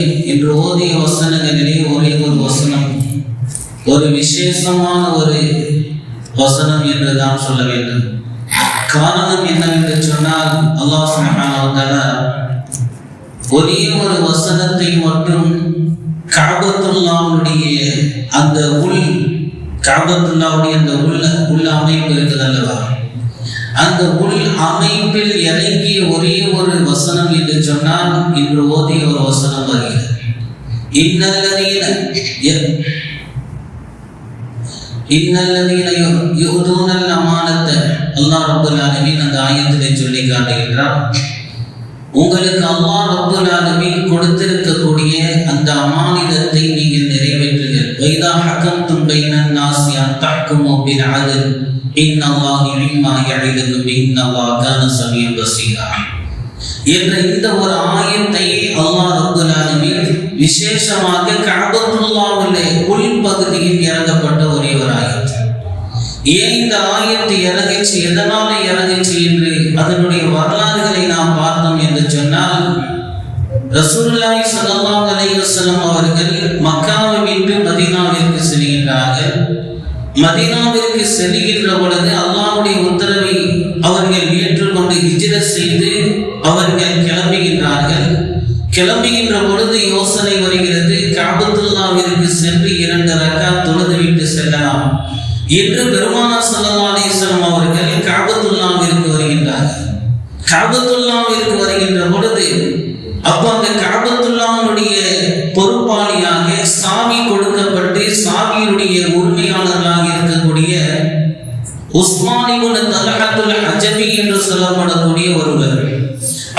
இன்று ஓதிய வசனங்களிலே ஒரே ஒரு வசனம் ஒரு விசேஷமான ஒரு வசனம் என்று தான் சொல்ல வேண்டும். காரணம் என்னவென்று சொன்னால், அல்லாஹ் சுப்ஹானஹு வ தஆலா ஒரே ஒரு வசனத்தை மட்டும் கஅபத்துல்லாஹ்வுடைய அந்த கஅபத்துல்லாஹ்வுடைய அந்த உள் அமைப்பு இருக்குது அல்லவா, அந்த உள் அமைப்பில் இறங்கிய ஒரே ஒரு வசனம் என்று சொன்னால் இன்று ஓதிய ஒரு வசனம் வருகிறது. இன்னல்லதீன யுதூனல் அமானத. அல்லாஹ் ரப்பல் ஆலமீன் அந்த ஆயத்திலே சொல்லி காட்டுகின்றார், உங்களுக்கு அல்லாஹ் ரப்பல் ஆலமீன் கொடுத்திருக்கக்கூடிய அந்த அமானிதத்தை நீங்கள் நிறைவேற்றுங்கள். வைதா ஹக்கம்தும் பைனன் நாஸி அன் தஹ்குமு பில் அத்ல் இன்னல்லாஹு லிம்மா யஇதுக்கும் இன்னல்லாஹு கான ஸமீஅன் பஸீரா என்ற இந்த ஒரு ஆயத்தை அல்லாஹ் ரப்பல் ஆலமீன் விசேஷமாக கஅபத்துல்லாஹ்வுடைய உள் பகுதியில் இறங்கப்பட்ட ஒரே ஒரு ஆயத். ஏன் இந்த ஆயத்து இறங்கிச்சு, எதனால இறங்கிச்சு என்று அதனுடைய வரலாறுகளை நாம் பார்த்தோம் என்று சொன்னால், ரசூலுல்லாஹி ஸல்லல்லாஹு அலைஹி வஸல்லம் அவர்கள் மக்காவை விட்டு மதீனாவிற்கு செல்கின்றார்கள். மதீனாவிற்கு செல்கின்ற பொழுது அல்லாஹ்வுடைய உத்தரவை அவர்கள் ஏற்றுக்கொண்டு ஹிஜ்ரத் செய்து அவர்கள் கிளம்புகின்றார்கள். கிளம்புகின்ற பொழுது யோசனை வருகிறது, கஅபத்துல்லாஹ்விற்கு சென்று 2 ரக்காத் தொழுதுவிட்டு செல்லலாம் என்று பெருமானார் ஸல்லல்லாஹு அலைஹி வஸல்லம் அவர்கள் கஅபத்துல்லாஹ்விற்கு வருகின்றார்கள். கஅபத்துல்லாஹ்விற்கு வருகின்ற பொழுது அப்போ அந்த கஅபத்துல்லாஹ்வுடைய பொறுப்பாளியாக சாவி கொடுக்கப்பட்டு சாவியுடைய உரிமையாளர்களாக இருக்கக்கூடிய உஸ்மான் இப்னு தல்ஹத்துல் அஜபி என்று சொல்லப்படக்கூடிய ஒருவர்,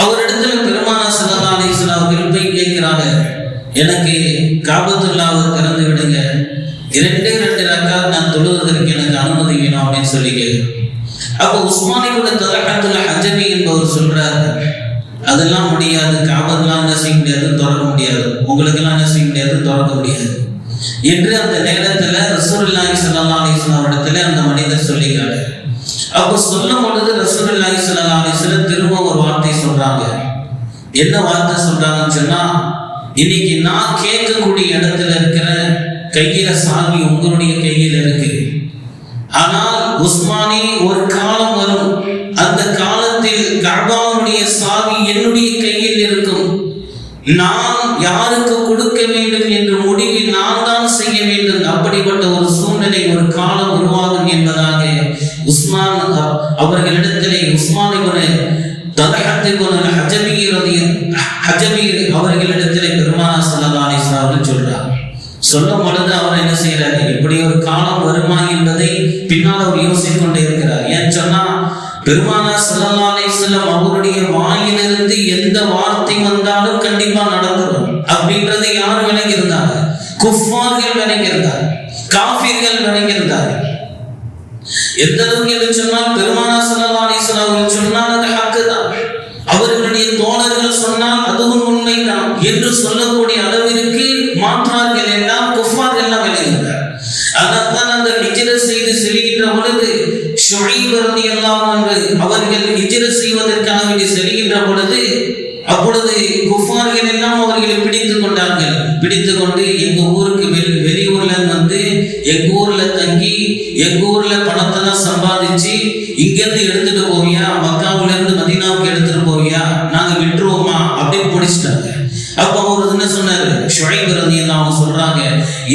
அவரிடத்தில் பெருமானார் ஸல்லல்லாஹு அலைஹி வஸல்லம் அவர்கள் போய் கேட்கிறாங்க, எனக்கு கஅபத்துல்லாஹ்வை திறந்து விடுங்க, 2 ரக்காத் நான் தொழுவதற்கு எனக்கு அனுமதி வேணும் அப்படின்னு சொல்லி கேட்கிறார். அப்போ உஸ்மான் இப்னு தல்ஹத்துல் அஜபி என்பவர் சொல்றாரு, அதெல்லாம் முடியாது, கஅபத்துல்லாஹ் என்ன செய்ய முடியாது, திறக்க முடியாது, உங்களுக்கு எல்லாம் என்ன செய்ய முடியாது, திறக்க முடியாது என்று அந்த நேரத்துல ரசூலுல்லாஹி ஸல்லல்லாஹு அலைஹி வஸல்லம் இடத்துல அந்த மனிதர் சொல்லிட்டாரு. அப்போ சொல்லும் பொழுது ரசூலுல்லாஹி ஸல்லல்லாஹு அலைஹி வஸல்லம் திரும்ப ஒரு வார்த்தை சொல்றாங்க. என்ன வார்த்தை சொல்றாங்கன்னு சொன்னா, இன்னைக்கு நான் கேட்கக்கூடிய இடத்துல இருக்கிற கையில சாவி உங்களுடைய கையில இருக்கு, ஆனால் உஸ்மானி ஒரு காலம் வரும், அந்த காலத்தில் கஅபாவுடைய சாவி என்னுடைய கையில் இருக்கும், நான் யாருக்கு கொடுக்க வேண்டும் என்ற முடிவை நான் தான் செய்ய வேண்டும், அப்படிப்பட்ட ஒரு சூழ்நிலை ஒரு காலம் உருவாகும் என்பதாக உஸ்மான் அவர்களிடத்திலே உஸ்மான் இப்னு தல்ஹத் இப்னு அஜபி அவர்களிடத்திலே பெருமானார் ஸல்லல்லாஹு அலைஹி வஸல்லம் அவர்கள் சொல்றார். சொல்லும் பொழுது அவர் என்ன செய்யறாரு, இப்படி ஒரு காலம் வருமா என்பதை பின்னால் அவர் யோசித்துக் கொண்டே இருக்கிறார். ஏன் சொன்னா, பெருமானார் ஸல்லல்லாஹு அலைஹி வஸல்லம் அவருடைய வாயிலிருந்து எந்த வார்த்தை வந்தாலும் கண்டிப்பா நடந்துரும் அப்படின்றது யார் விளங்கி இருந்தாங்க? குஃபார்கள் விளங்கி இருந்தார், காஃபிர்கள் விளங்கி இருந்தார். எந்த அளவுக்கு என்று சொன்னால், பெருமானார் ஸல்லல்லாஹு அலைஹி வஸல்லம் அவர்கள் சொன்னால் அது ஹக்கு தான், அவர்களுடைய தோழர்கள் சொன்னால் அதுவும் உண்மைதான் என்று சொல்லக்கூடிய அளவிற்கு மாற்றார்கள் எல்லாம் குஃபார்கள் எல்லாம் விளங்குகிறார். அதனால்தான் அந்த ஹிஜ்ரத் செய்து செல்கின்ற பொழுது ஷுஐப் ரலியல்லாஹு அன்ஹு அவர்கள் ஹிஜ்ரத் செய்வதற்காக வேண்டி செல்கின்ற பொழுது அப்பொழுது குஃபார்கள் எல்லாம் அவர்களை பிடித்துக் கொண்டார்கள். பிடித்துக் கொண்டு எங்க ஊருக்கு வெளியூர்ல வந்து எங்க ஊர்ல தங்கி எங்க ஊர்ல பணத்தை தான் சம்பாதிச்சு இங்கிருந்து எடுத்துட்டு போவியா, மக்காவுல இருந்து மதீனாவுக்கு எடுத்துட்டு போவியா, நாங்க விட்டுருவோமா அப்படின்னு பிடிச்சிட்டாங்க. அப்ப அவர் என்ன சொன்னாரு, ஷுஐப் ரலியல்லாஹு அன்ஹு சொல்றாங்க,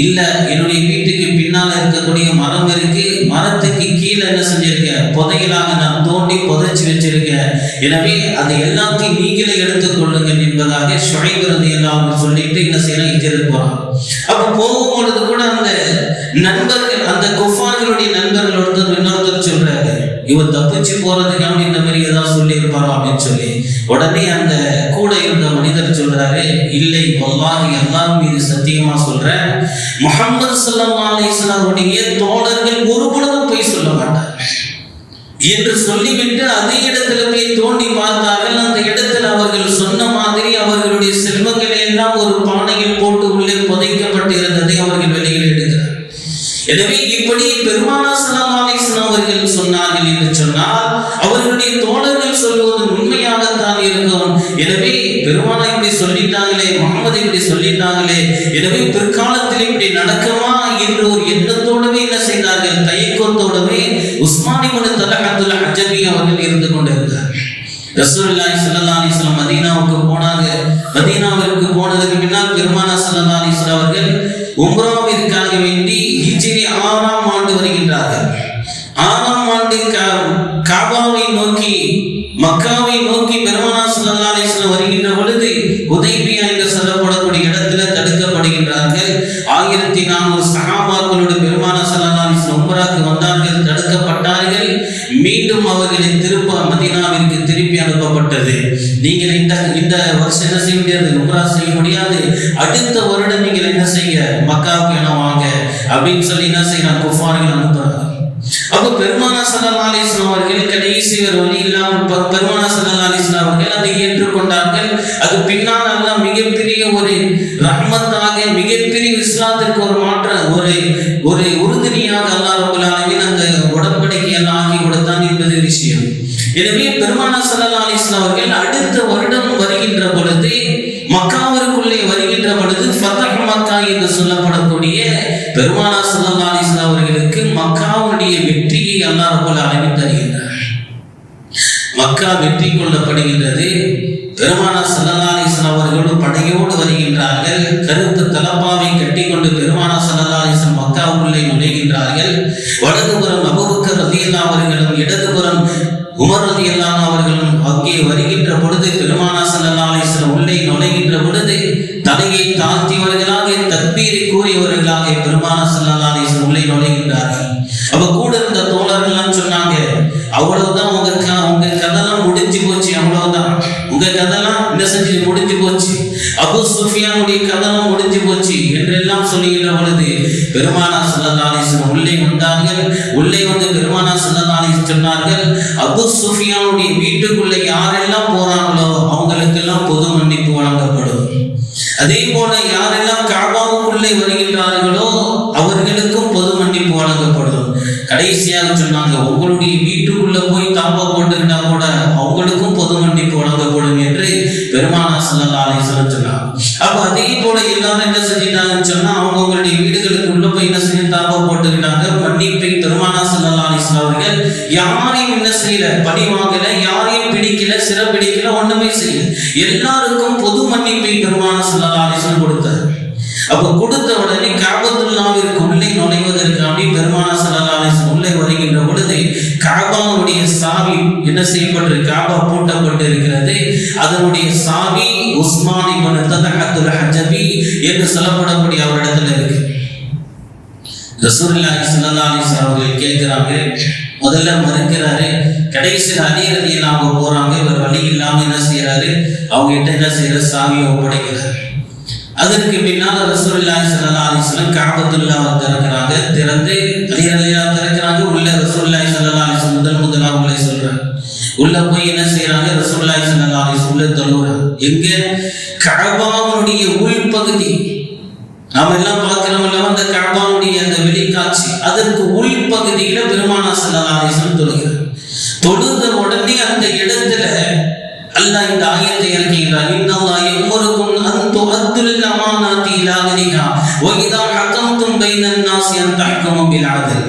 இல்ல என்னுடைய வீட்டுக்கு பின்னால இருக்கக்கூடிய மரம் இருக்கு, மரத்துக்கு கீழே என்ன செஞ்சிருக்கேன், புதையலாக நான் தோண்டி புதைச்சு வச்சிருக்கேன், எனவே அதை எல்லாத்தையும் நீங்களே எடுத்துக் கொள்ளுங்கள் என்பதாக ஷுஐப் ரலியல்லாஹு அன்ஹு சொல்லிட்டு என்ன செய்யலாம், ஹிஜ்ரத் போறாங்க. அப்ப போகும்பொழுது கூட அந்த நண்பர்கள், அந்த குஃபார்களுடைய நண்பர்கள் இன்னொருத்தர் சொல்றாரு, இவர் தப்பிச்சு போறதுக்காக இந்த மாதிரி ஏதாவது சொல்லி இருப்பாரோ அப்படின்னு சொல்லி, உடனே அந்த கூட இருந்த மனிதர் சொல்றாரு, இல்லை வல்லாஹி அல்லாஹ் மீது சத்தியமா சொல்றேன், முஹம்மது ஸல்லல்லாஹு அலைஹி வஸல்லம் தோழர்கள் ஒரு பொழுதும் போய் சொல்ல மாட்டார் என்று சொல்லிவிட்டு அதே இடத்துல போய் தோண்டி பார்த்தார்கள். அந்த இடத்துல அவர்கள் சொன்ன மாதிரி அவர்களுடைய செல்வங்களை எல்லாம் ஒரு பானையில் போட்டு உள்ளே புதைக்கப்பட்டு இருந்ததை அவர்கள் வெளியில் எடுக்கிறார். எனவே இப்படி பெருமானார் ஸல்லல்லாஹு அலைஹி வஸல்லம் அவர்கள் சொன்னார்கள் என்று சொன்னால் அவர்களுடைய தோழர்கள் சொல்வது உண்மையாகத்தான் இருக்கும். எனவே பெருமானார் இப்படி சொல்லிட்டாங்களே, முகமது இப்படி சொல்லிட்டாங்களே, எனவே பிற்காலத்தில் இப்படி நடக்குமா என்ற ஒரு எண்ணத்தோடவே என்ன செய்தார்கள், தயக்கத்தோடவே உஸ்மான் இப்னு தல்ஹத்துல் அஜபி அவர்கள் இருந்து கொண்டிருந்தார். ரசூலுல்லாஹி ஸல்லல்லாஹு அலைஹி வஸல்லம் மதீனாவுக்கு போனாங்க. மதீனாவிற்கு போனதுக்கு பின்னால் பெருமானார் ஸல்லல்லாஹு அலைஹி வஸல்லம் அவர்கள் உம்ராவிற்காக வேண்டி ஹிஜ்ரி 6ஆம் ஆண்டு வருகின்றார்கள். 6ஆம் ஆண்டு காபாவை நோக்கி, மக்காவை நோக்கி பெருமானார் ஸல்லல்லாஹு அலைஹி வஸல்லம் வருகின்ற பொழுது ஹுதைபியா என்று சொல்லப்படக்கூடிய இடத்துல தடுக்கப்படுகின்றார்கள். 1400 சஹாபாக்களோடு பெருமானார் ஸல்லல்லாஹு அலைஹி வஸல்லம் உம்ராக்கு வந்தார்கள், தடுக்கப்பட்டார்கள். மீண்டும் அவர்களை திருப்ப மதீனாவிற்கு திருப்பி அனுப்பப்பட்டது. நீங்கள் இந்த வருஷம் என்ன செய்ய முடியாது, உம்ரா செய்ய முடியாது, அடுத்த வருடம் நீங்கள் என்ன செய்ய, மக்காவுக்கு என வாங்க அப்படின்னு சொல்லி என்ன செய்யறாங்க, குஃபார்கள் அனுப்புறாங்க. அப்ப பெருமானார் ஸல்லல்லாஹு அலைஹி வஸல்லம் அவர்கள் கடைசி ஒரு வழி இல்லாமல் பெருமானார் ஸல்லல்லாஹு அலைஹி வஸல்லம் அவர்கள் அதை ஏற்றுக்கொண்டார்கள். அது பின்னால் அல்லாஹ் மிகப்பெரிய ஒரு ரஹ்மத்தாக, மிகப்பெரிய இஸ்லாத்திற்கு ஒரு மாற்ற ஒரு உறுதுணையாக அல்லாஹ் ரப்பல் ஆலமீன் அந்த உடன்படிக்கையெல்லாம் ஆக்கி கொடுத்தான் என்பது விஷயம். எனவே பெருமானார் ஸல்லல்லாஹு அலைஹி வஸல்லம் அவர்கள் அடுத்த வருடம் வருகின்ற பொழுது, மக்காவிற்குள்ளே வருகின்ற பொழுது ஃபத்ஹ் மக்கா என்று சொல்லப்படக்கூடிய பெருமானார் ஸல்லல்லாஹு அலைஹி வஸல்லம் அவர்களுக்கு மக்காவுடைய வெற்றியை அல்லாஹ் ரப்பல் ஆலமீன் தருகின்றார். மக்கா வெற்றி கொள்ளப்படுகின்றது. பெருமானார் ஸல்லல்லாஹு அலைஹி வஸல்லம் அவர்கள் படையோடு வருகின்றார்கள். கருப்பு தலப்பாவை கட்டிக்கொண்டு பெருமானார் ஸல்லல்லாஹு அலைஹி வஸல்லம் மக்காவுக்குள்ளே நுழைகின்றார்கள். வலதுபுறம் அபூபக்கர் ரலியல்லாஹு அவர்களும், இடதுபுறம் உமர் ரலியல்லாஹு அவர்களும் அங்கே வருகின்ற பொழுது பெருமானார் ஸல்லல்லாஹு அலைஹி வஸல்லம் உள்ளே நுழைகின்ற பொழுது தலையை தாழ்த்தியவர்களாக, தக்பீரை கூறியவர்களாக பெருமானார் ஸல்லல்லாஹு அலைஹி வஸல்லம் உள்ளே நுழைகின்றார்கள். அப்ப கூட இருந்த தோழர்கள்லாம் சொன்னாங்க, அவ்வளவுதான், உங்க கதெல்லாம் முடிஞ்சு போச்சு, அவ்வளவுதான், உங்க கதெல்லாம் என்ன செஞ்சு முடிஞ்சு போச்சு, அபூ சுஃபியானுடைய கதெல்லாம் முடிஞ்சு போச்சு என்றெல்லாம் சொல்லுகின்ற பொழுது பெருமானார் ஸல்லல்லாஹு அலைஹி வஸல்லம் உள்ளே வந்தார்கள். உள்ளே வந்து பெருமானார் ஸல்லல்லாஹு அலைஹி வஸல்லம் சொன்னார்கள், அபூ சுஃபியானுடைய வீட்டுக்குள்ள யாரெல்லாம் போறாங்களோ அவங்களுக்கெல்லாம் பொது மன்னிப்பு வழங்கப்படும். அதே போல யாரெல்லாம் காபாவுக்குள்ளே வருகின்றார்களோ அவர்களுக்கும் பொது மன்னிப்பு வழங்கப்படும். கடைசியாக சொன்னாங்க, உங்களுடைய வீட்டுக்குள்ள போய் தாப்பா போட்டுக்கிட்டா கூட அவங்களுக்கும் பொது மன்னிப்பு வழங்கப்படும் என்று பெருமானார் ஸல்லல்லாஹு அலைஹி வஸல்லம் சொன்னாங்க. அப்ப அதே போல எல்லாரும் என்ன செஞ்சிட்டாங்கன்னு சொன்னா, அவங்களுடைய வீடுகளுக்குள்ள போய் என்ன செஞ்சு தாப்பா போட்டுக்கிட்டாங்க. மன்னிப்பை பெருமானார் ஸல்லல்லாஹு அலைஹி வஸல்லம் அவர்கள் யாரையும் என்ன செய்யல, பழி வாங்கல, யாரையும் பிடிக்கல, சிறப்பிடிக்கல, ஒண்ணுமே செய்யல. எல்லாருக்கும் பொது மன்னிப்பை பெருமானார் ஸல்லல்லாஹு அலைஹி வஸல்லம் கொடுத்தார். அப்ப கொடுத்த உடனே காபத்துல்லாஹ்விற்கு உள்ளே நுழைவதற்காக பெருமானார் ஸல்லல்லாஹு அலைஹி வஸல்லம் உள்ளே வருகின்ற பொழுது காபாவுடைய சாவி என்ன செய்யப்பட்டிருக்கு, காபா பூட்டப்பட்டு இருக்கிறது. அதனுடைய சாவி உஸ்மான் இப்னு தல்ஹத்துல் அஜபி என்று சொல்லப்படக்கூடிய அவரிடத்துல இருக்கு. ரசூலுல்லாஹி ஸல்லல்லாஹு அலைஹி வஸல்லம் அவர்கள் கேட்கிறாங்க, முதல்ல மறுக்கிறாரு. கடைசியில் அலி ரலியல்லாஹு போறாங்க. இவர் வழி இல்லாம என்ன செய்யறாரு, அவங்க கிட்ட என்ன செய்யற, சாவியை ஒப்படைக்கிறார். அதற்கு பின்னால் ரசூலுல்லாஹி ஸல்லல்லாஹு அலைஹி வஸல்லம் காபத்துல்லாஹ் திறக்கிறாங்க. திறந்து அலி ரலியல்லாஹு திறக்கிறாங்க. உள்ள ரசூலுல்லாஹி ஸல்லல்லாஹு அலைஹி வஸல்லம் முதலாக உள்ளே சொல்றாங்க. உள்ள போய் என்ன செய்யறாங்க, ரசூலுல்லாஹி ஸல்லல்லாஹு அலைஹி வஸல்லம் உள்ள தொழுகிறாங்க. எங்க, கஅபாவுடைய உள்பகுதி, நாம எல்லாம் பார்க்கிறோம்ல அந்த கஅபாவுடைய அந்த வெளிக்காட்சி, அதற்கு உள்பகுதியில பெருமானார் ஸல்லல்லாஹு அலைஹி வஸல்லம் தொழுகிறார். தொழுத உடனே அந்த இடத்துல அல்லாஹ் இந்த ஆயத்தை இறக்குகிறார். இன்னல்லாஹ் யஅமுருக்கும் அன் துஅத்துல் அமானாத்தி இலா அஹ்லிஹா வ இதா ஹகம்தும் பைனன் நாஸி அன் தஹ்குமு பில் அத்ல்.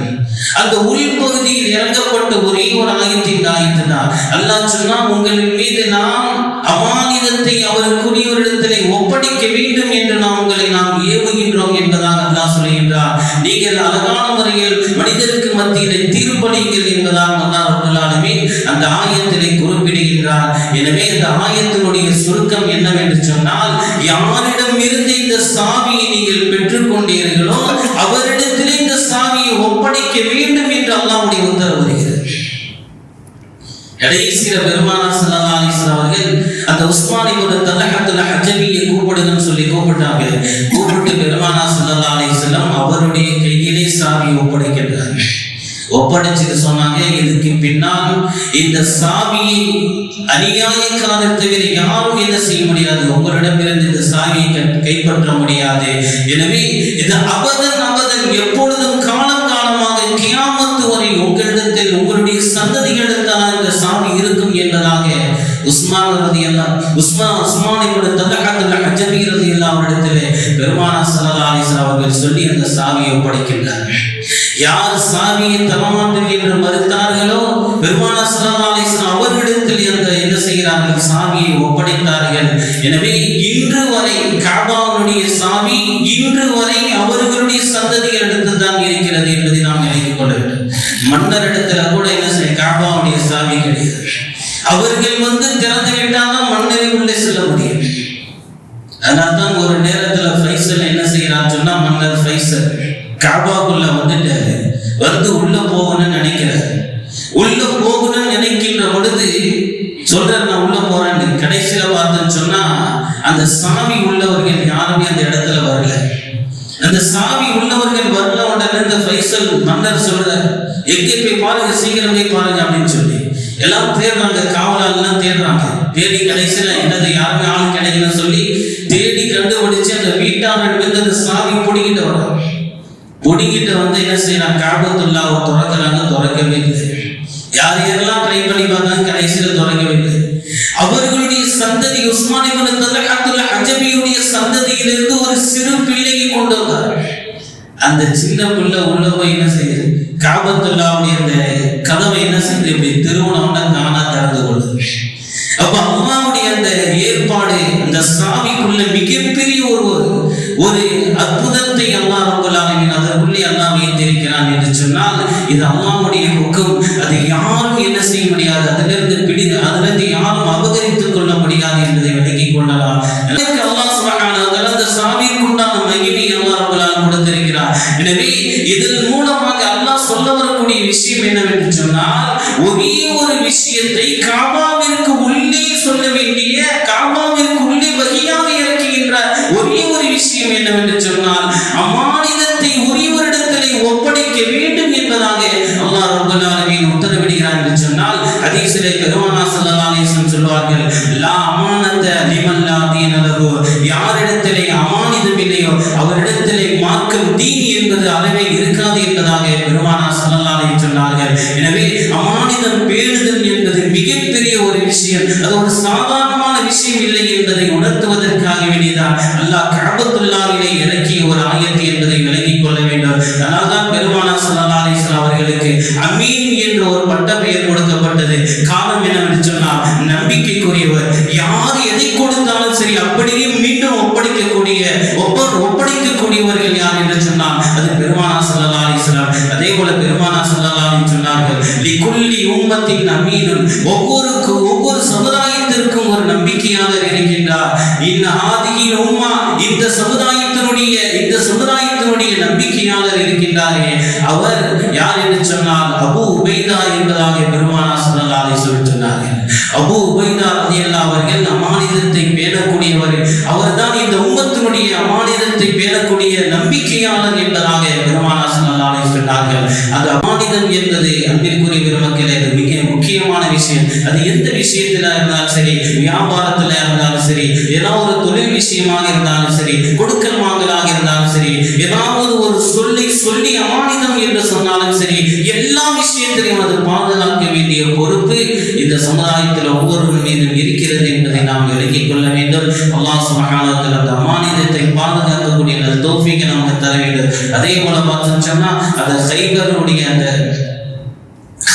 அந்த உள்பகுதியில் இறங்கப்பட்ட ஒரே ஒரு ஆயத்தின் ஆயத்து தான். அல்லாஹ் சொன்னா, உங்களின் மீது நாம் அமானிதத்தை அவருக்குரியவரிடத்திலே ஒப்படைக்க வேண்டும் என்று நாம் ஏவுகின்றோம் என்பதாக அல்லாஹ் சொல்கின்றார். நீங்கள் அழகான முறையில் மனிதருக்கு மத்தியிலே தீர்ப்பளிங்கள் என்பதாக அல்லாஹ் ரப்பல் ஆலமீன் அந்த ஆயத்திலே குறிப்பிடுகின்றார். எனவே இந்த ஆயத்தினுடைய சுருக்கம் என்னவென்று சொன்னால், யாரிடம் இருந்து இந்த சாவியை நீங்கள் பெற்றுக்கொண்டீர்களோ அவரிடத்திலே இந்த சாவியை ஒப்படைக்க வேண்டும் என்று அல்லாஹ்வுடைய உத்தரவு வருகிறது. கடைசியில பெருமானார் ஸல்லல்லாஹு அலைஹி வஸல்லம் அவர்கள் அந்த உஸ்மான் இப்னு தல்ஹத்துல் அஜபியை கூப்பிடுங்கன்னு சொல்லி கூப்பிட்டாங்க. கூப்பிட்டு பெருமானார் ஸல்லல்லாஹு அலைஹி வஸல்லம் அவருடைய கையிலே சாவியை ஒப்படைக்கிறார். ஒப்படைச்சு சொன்னாங்க, இதுக்கு பின்னால் இந்த சாவியை அநியாயக்காரர் தவிர யாரும் என்ன செய்ய முடியாது, உங்களிடமிருந்து இந்த சாவியை கைப்பற்ற முடியாது. எனவே இது அபதன் எப்பொழுதும் காலம் காலமாக கியாமத்து வரை உங்களிடத்தில் உங்களுடைய சந்ததிகளிடத்தான் இந்த சாவி இருக்கும் என்பதாக உஸ்மான் இப்னு தல்ஹா அஜ்ஜபி ரலியல்லாஹு அன்ஹு பெருமானார் ஸல்லல்லாஹு அலைஹி வஸல்லம் அவர்கள் சொல்லி அந்த சாவியை ஒப்படைக்கின்றார். யார் சாவியை தரமாட்டேன் என்று மறுத்தார்களோ பெருமானார் ஸல்லல்லாஹு அலைஹி வஸல்லம் அவர்களிடத்தில் என்ன செய்கிறார்கள், சாவியை ஒப்படைத்தார்கள். எனவே இன்று வரை கஅபாவுடைய சாவி இன்று வரை அவர்களுடைய சந்ததிகளிடத்தில் தான் இருக்கிறது என்பதை நாம் நினைத்துக் கொள்ள வேண்டும். மன்னரிடத்துல கூட என்ன செய்ய கஅபாவுடைய சாவி கிடையாது. அவர்கள் திறந்து விட்டால்தான் மன்னரை உள்ளே செல்ல முடியும். அதனால்தான் ஒரு நேரத்துல ஃபைசல் என்ன செய்யறான்னு சொன்னா, மன்னர் ஃபைசல் கஅபாக்குள்ள உள்ள போகணும்னு நினைக்கிறார். உள்ள போகணும்னு நினைக்கின்ற பொழுது சொல்றார், நான் உள்ள போறேன்னு. கடைசியில பார்த்தேன்னு சொன்னா அந்த சாவி உள்ளவர்கள் யாருமே அந்த இடத்துல வரல. அந்த சாவி உள்ளவர்கள் வரல. உடனே இந்த ஃபைசல் மன்னர் சொல்றார், எங்கே போய் பாருங்க, சீக்கிரம் போய் பாருங்க அப்படின்னு சொல்லி எல்லாம் தேடுறாங்க. காவலாளெல்லாம் தேடுறாங்க. தேடி கடைசியில என்னது யாருமே ஆள் கிடைக்கலன்னு சொல்லி தேடி கண்டுபிடிச்சு அந்த வீட்டாளர்கள் அந்த சாவி பொடிக்கிட்டு வர்றாங்க. பொடிக்கிட்டு என்ன செய்யறாங்க, காபத்துல்லாஹ் திறக்கவே இல்லை. யாரெல்லாம் ட்ரை பண்ணி பார்த்தாங்க, கடைசியில திறக்கவே இல்லை. அவர்களுடைய சந்ததி உஸ்மான் இப்னு தல்ஹா அஜ்ஜபியுடைய சந்ததியிலிருந்து ஒரு சிறு பிள்ளையை கொண்டு வந்தார். அந்த சின்ன பிள்ளை உள்ள போய் என்ன செய்யுது, காபத்துல்லாஹ்வுடைய அந்த கதவை என்ன செய்யுது, இப்படி திருமணம்னா தானா திறந்து கொள்ளுது. அப்ப அல்லாஹ்வுடைய அந்த ஏற்பாடு, அந்த சாவிக்குள்ள மிகப்பெரிய ஒரு அற்புதத்தை அல்லாஹ் ரப்பல் ஆலமீன் அதற்குள்ளே அல்லாஹ் வைத்திருக்கிறான் என்று சொன்னால் இது அல்லாஹ்வுடைய ஹுக்ம். அதை யாரும் என்ன செய்ய முடியாது, அதிலிருந்து யாரும் அபகரித்துக் கொள்ள முடியாது என்பதை விளங்கிக் கொள்ளலாம். அல்லாஹ் சுப்ஹானஹு வ தஆலா அந்த சாவிக்குண்டான மகிமையை அல்லாஹ் ரப்பல் ஆலமீன் கொடுத்திருக்கிறார். எனவே இதன் மூலமாக அல்லாஹ் சொல்ல வரக்கூடிய விஷயம் என்னவென்று சொன்னால், ஒரே ஒரு விஷயத்தை காபாவிற்கு உள்ளே சொல்ல வேண்டிய, காபாவிற்கு உள்ளே வஹியாக இறக்குகின்ற ஒரே ஒரு விஷயம் என்னவென்று சொன்னால், அமானிதத்தை ஒருவரிடத்திலே ஒப்படைக்க வேண்டும் என்பதாக அல்லாஹ் ரப்பல் ஆலமீன் உத்தரவிடுகிறார் என்று சொன்னால், ஹதீஸிலே பெருமானார் ஸல்லல்லாஹு அலைஹி வஸல்லம் சொல்வார்கள், லா அமானத லிமன் லா தீன லஹு, யாரிடத்திலே அமானிதம் இல்லையோ அவரிடத்திலே மார்க்கம் தீன் என்பது அறவே இருக்காது என்பதாக பெருமானார் ஸல்லல்லாஹு அலைஹி சொன்னார்கள். எனவே அமானிதம் பேணுதல் என்பது மிகப்பெரிய ஒரு விஷயம். அது ஒரு சாதாரணமான விஷயம் இல்லை என்பதை உணர்த்துவதற்காக வேண்டியதான் அல்லாஹ் கஅபத்துல்லாஹ்விலே இறக்கிய ஒரு ஆயத்து என்பதை விளங்கிக் கொள்ள வேண்டும். அதனால்தான் பெருமானார் ஸல்லல்லாஹு அலைஹி வஸல்லம் அவர்களுக்கு அமீன் என்ற ஒரு பட்ட பெயர் கொடுக்கப்பட்டது. காரணம் என்னவென்று சொன்னால், நம்பிக்கைக்குரியவர். யார் எதை கொடுத்தாலும் சரி அப்படியே மீண்டும் ஒப்படைக்கக்கூடியவர்கள் யார் என்று சொன்னால் அது பெருமானார் ஸல்லல்லாஹு அலைஹி வஸல்லம். அதே போல பெருமானார் ஸல்லல்லாஹு அலைஹி சொன்னார்கள், லிகுல்லி உம்மத்தின் அமீனுன், ஒவ்வொரு சமுதாயத்திற்கும் ஒரு நம்பிக்கையாளர் இருக்கின்றார். இன்னஹாதிஹில் உம்மா, இந்த சமுதாயத்தினுடைய நம்பிக்கையாளர் இருக்கின்றாரே, அவர் யார் என்று சொன்னால் அபூ உபைதா என்பதாக பெருமானார் ஸல்லல்லாஹு அலைஹி வஸல்லம் சொன்னார்கள். அபூ உபைதா ரலியல்லாஹு அவர்கள் அமானிதத்தை பேணக்கூடியவர். அவர்தான் இந்த உம்மத்தினுடைய அமானிதத்தை பேணக்கூடிய நம்பிக்கையாளர் என்பதாக பெருமானார் ஸல்லல்லாஹு அலைஹி வஸல்லம் சொன்னார்கள். அது அமானிதம் என்பது அன்பிற்குரிய பெருமக்களே, அது மிக முக்கியமான விஷயம். அது எந்த விஷயத்தில இருந்தாலும் சரி, வியாபாரத்தில் இருந்தாலும் சரி, ஏதாவது ஒரு தொழில் விஷயமாக இருந்தாலும் சரி, கொடுக்கல் வாங்கலாக இருந்தாலும் சரி, ஏதாவது ஒரு சொல்லி அமானிதம் என்று சொன்னாலும் சரி, எல்லா விஷயத்திலையும் அது பாதுகாக்க வேண்டிய பொறுப்பு இந்த சமுதாயத்தில் ஒவ்வொருவர் மீதும் இருக்கிறது என்பதை நாம் விளங்கிக் கொள்ள வேண்டும். அல்லாஹ் சுப்ஹானஹு வ தஆலா அந்த அமானிதத்தை பாதுகாக்கக்கூடிய தௌஃபீகை நமக்கு தர வேண்டும். அதே போல பார்த்தோம்னு சொன்னா அந்த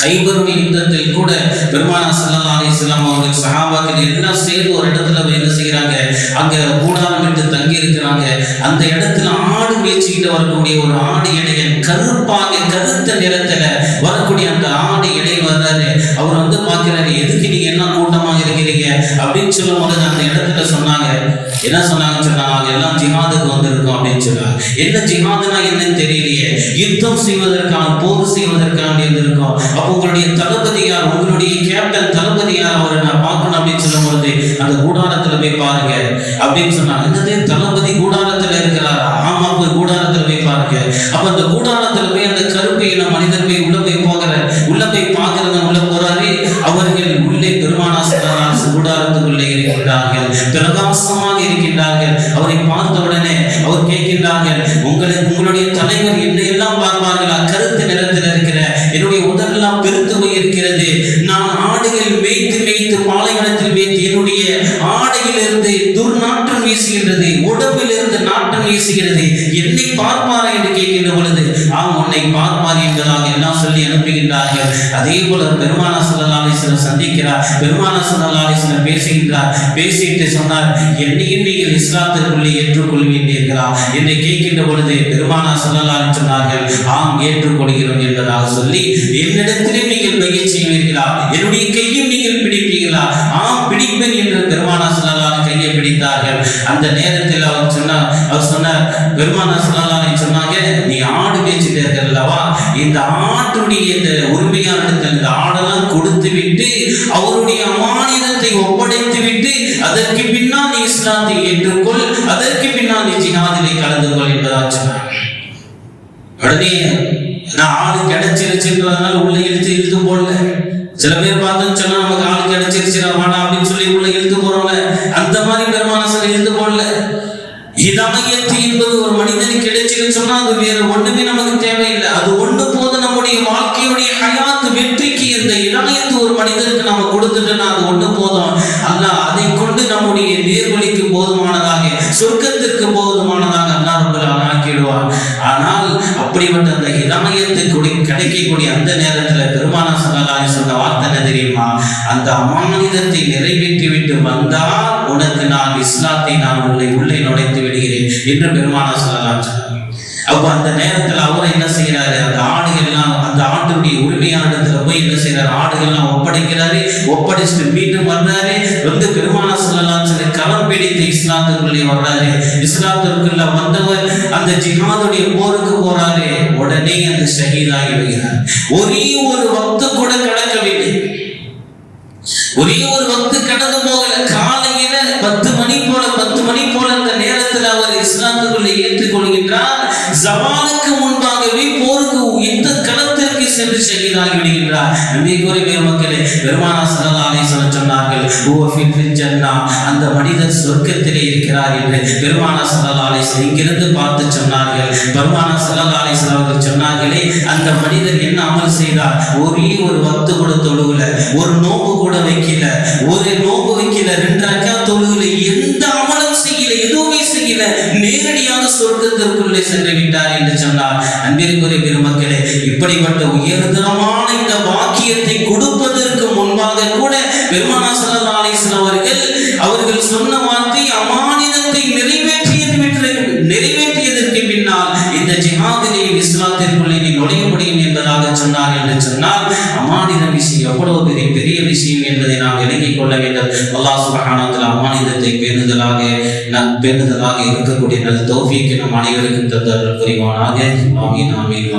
ஹைபருடைய யுத்தத்தில் கூட பெருமானார் ஸல்லல்லாஹு அலைஹி வஸல்லம் அவர்கள் சஹாபாக்கள் எல்லாம் சேர்ந்து ஒரு இடத்துல என்ன செய்யறாங்க, அங்க கூடாரம் விட்டு தங்கி இருக்கிறாங்க. அந்த இடத்துல ஆடு மேய்ச்சிக்கிட்டு வரக்கூடிய ஒரு ஆடு இடையன், கருத்த நிறத்துல வரக்கூடிய அந்த ஆடு இடை வர்றாரு. அவர் பார்க்கிறாரு, எதுக்கு நீங்க என்ன கூட்டமாக இருக்கிறீங்க அப்படின்னு சொல்லும் போது அந்த இடத்துல சொன்னாங்க, என்ன சொன்னாங்கன்னு சொன்னா, எல்லாம் ஜிஹாதுக்கு வந்திருக்கோம் அப்படின்னு சொன்னாங்க. என்ன ஜிஹாதுனா என்னன்னு தெரியலையே, யுத்தம் செய்வதற்கான, போர் செய்வதற்காக இருந்திருக்கோம். அப்போ உங்களுடைய தளபதி யார், உங்களுடைய கேப்டன் தளபதி யார், அவரை நான் பார்க்கணும் அப்படின்னு சொல்லும் பொழுது அந்த கூடாரத்துல போய் பாருங்க அப்படின்னு சொன்னாங்க. என்னது, தளபதி கூடாரத்துல இருக்கிறாரா? ஆமா, போய் கூடாரத்துல போய் பாருங்க. அப்ப அந்த கூடாரத்துல போய் அந்த கருப்பையின மனிதர் போய் உள்ள போய் பார்க்கறத உள்ள போறாரு. அவர்கள் உள்ளே பெருமானார் ஸல்லல்லாஹு அலைஹி வஸல்லம் கூடாரத்துக்குள்ளே இருக்கின்றார்கள், பிரகாசமாக இருக்கின்றார்கள். அவரை பார்த்த உடனே அவர் கேட்கின்றார்கள், உங்களுடைய தலைவர் என்னை எல்லாம் பார்ப்பார்களா? கருத்து நிறத்தில் இருக்கிற என்னுடைய உடலெல்லாம் பெருத்து போய் இருக்கிறது. நான் ஆடுகள் மேய்த்து பாலைவனத்தில் வீசுகிறது, என்னை பார்ப்பாரா என்று கேட்கின்ற பொழுது ஆம் உன்னை பார்ப்பார் என்பதாக எல்லாம் சொல்லி அனுப்புகின்றார்கள். அதே போல பெருமானார் ஸல்லல்லாஹு அலைஹி வஸல்லம் சந்திக்கிறார். பெருமானார் ஸல்லல்லாஹு அலைஹி வஸல்லம் பேசுகின்றார். பேசிட்டு சொன்னார், என்னையும் நீங்கள் இஸ்லாத்திற்குள்ளே ஏற்றுக்கொள்வீர்களா என்று கேட்கின்ற பொழுது பெருமானார் ஸல்லல்லாஹு அலைஹி வஸல்லம் சொன்னார்கள், ஆம் ஏற்றுக்கொள்கிறோம் என்பதாக சொல்லி, என்னிடத்திலே நீங்கள் பையச் செய்வீர்களா, என்னுடைய கையும் நீங்கள் பிடிப்பீர்களா, ஆம் பிடிப்பேன் என்று பெருமானார் ஸல்லல்லாஹு அலைஹி வஸல்லம் கையை பிடித்தார்கள். அந்த நேரத்தில் அவர் சொன்னார் பெருமானார் ஸல்லல்லாஹு அலைஹி வஸல்லம் சொன்னாங்க, நீ ஆடு மேய்ச்சிட்டீர்கள் அல்லவா, இந்த ஆட்டுடைய இந்த உரிமையாளர்கள் இந்த ஆடெல்லாம் கொடுத்து விட்டு அவருடைய அமானிதத்தை ஒப்படைத்து விட்டு அதற்கு பின்னால் நீ இஸ்லாத்தை ஏற்றுக்கொள், அதற்கு பின்னால் நீ ஜிஹாதிலே கலந்து கொள் என்பதாக சொன்னார். உடனே நான் ஆடு கிடைச்சிருச்சுன்றதுனால உள்ள இழுத்து போடல. சில பேர் பார்த்தோன்னு சொன்னா நமக்கு ஆள் கிடைச்சிருச்சு வாடா அப்படின்னு சொல்லி உள்ள இழுத்து போறோம்ல, அந்த மாதிரி பெருமானார் ஸல்லல்லாஹு இழுத்து போடல. ஹிதாயத் என்பது ஒரு மனிதனுக்கு கிடைச்சிருன்னு சொன்னா அது வேற ஒண்ணுமே நமக்கு தேவையில்லை. அது ஒண்ணு போது நம்முடைய வாழ்க்கையுடைய ஹயாத் வெற்றிக்கு இந்த ஹிதாயத் ஒரு மனிதனுக்கு நம்ம கொடுத்துட்டோம்னா அது ஒண்ணு போதும். அல்லாஹ் அதை கொண்டு நம்முடைய நேர்வழிக்கு போதுமானதாக, சொர்க்கத்திற்கு போதுமானதாக அல்லாஹ் ரப்பல் ஆலமீன் ஆக்கிடுவார். ஆனால் அப்படிப்பட்ட அந்த ஹிதாயத்தை கிடைக்கக்கூடிய அந்த நேரத்துல பெருமானார் ஸல்லல்லாஹு அலைஹி வஸல்லம் வார்த்தை என்ன தெரியுமா, அந்த அமானிதத்தை நிறைவேற்றி விட்டு வந்தால் உனக்கு நான் இஸ்லாத்தை நான் உள்ளே நுழைத்து விடுகிறேன் என்று பெருமானார் ஸல்லல்லாஹு அலைஹி வஸல்லம். அப்ப அந்த நேரத்தில் அவர் என்ன செய்யறாரு, அந்த ஆடுகள் எல்லாம் அந்த ஆட்டுடைய உரிமையாளரிடத்துல போய் என்ன செய்யறாரு, ஆடுகள் எல்லாம் ஒப்படைக்கிறாரு. ஒப்படைச்சிட்டு மீண்டும் வர்றாரு. வந்து பெருமானார் ஸல்லல்லாஹு அலைஹி வஸல்லம் களம் பிடித்து இஸ்லாத்திற்குள்ளே வர்றாரு. இஸ்லாத்திற்குள்ள வந்தவர் அந்த ஜிஹாதுடைய போருக்கு போறாரு. உடனே அந்த ஷஹீதாகி விடுகிறார். ஒரே ஒரு வக்து கூட கடக்கவில்லை. ஒரே ஒரு வக்து கடந்து போகல. காலையில 10 மணி போல அந்த நேரத்தில் அவர் இஸ்லாத்துக்குள்ளே ஏற்றுக்கொள்கின்றார். ஜவானுக்கு முன்பாகவே போருக்கு இந்த களத்திற்கு சென்று ஷஹீதாகி விடுகின்றார். நபிக்குரிய பெருமக்களே, பெருமானார் ஸல்லல்லாஹு அலைஹி வஸல்லம் சொன்னார்கள், ஹுவ ஃபில் ஜன்னah, அந்த மனிதர் சொர்க்கத்திலே இருக்கிறார் என்று பெருமானார் ஸல்லல்லாஹு அலைஹி வஸல்லம் இங்கிருந்து பார்த்து சொன்னார்கள். பெருமானார் ஸல்லல்லாஹு அலைஹி வஸல்லம் அவர்கள் சொன்னார்களே, அந்த மனிதர் என்ன அமல் செய்தார், ஒரே ஒரு வக்து கூட தொழுகல, ஒரு நோன்பு கூட வைக்கல, ஒரு நோன்பு வைக்கல, 2 ரக்காத் தொழுகல, எந்த அமலும் செய்யல, எதுவுமே செய்யல, நேரடியாக சொர்க்கத்திற்குள்ளே சென்று விட்டார் என்று சொன்னார். அன்பிற்குரிய பெருமக்களே, இப்படிப்பட்ட உயர்தரமான இந்த வாக்கியத்தை கொடுப்பதற்கு முன்பாக கூட பெருமானார் ஸல்லல்லாஹு அலைஹி வஸல்லம் அவர்கள் சொன்ன வார்த்தை அமானிதத்தை நிறைவேற்றியதற்கு பின்னால் இந்த ஜிஹாதிலே இஸ்லாத்திற்குள்ளே நீ நுழைய முடியும் என்பதாக சொன்னார் என்று சொன்னால், அமானித விஷயம் எவ்வளவு பெரிய விஷயம் என்பதை நாம் விளங்கிக் கொள்ள வேண்டும். அல்லாஹ் சுப்ஹானஹு வ தஆலா அமானிதத்தை பேணுதலாக இருக்கக்கூடிய நல்ல தௌஃபீக்கை நம் அனைவருக்கும் தந்தருள் புரிவானாக. ஆமீன் ஆமீன்.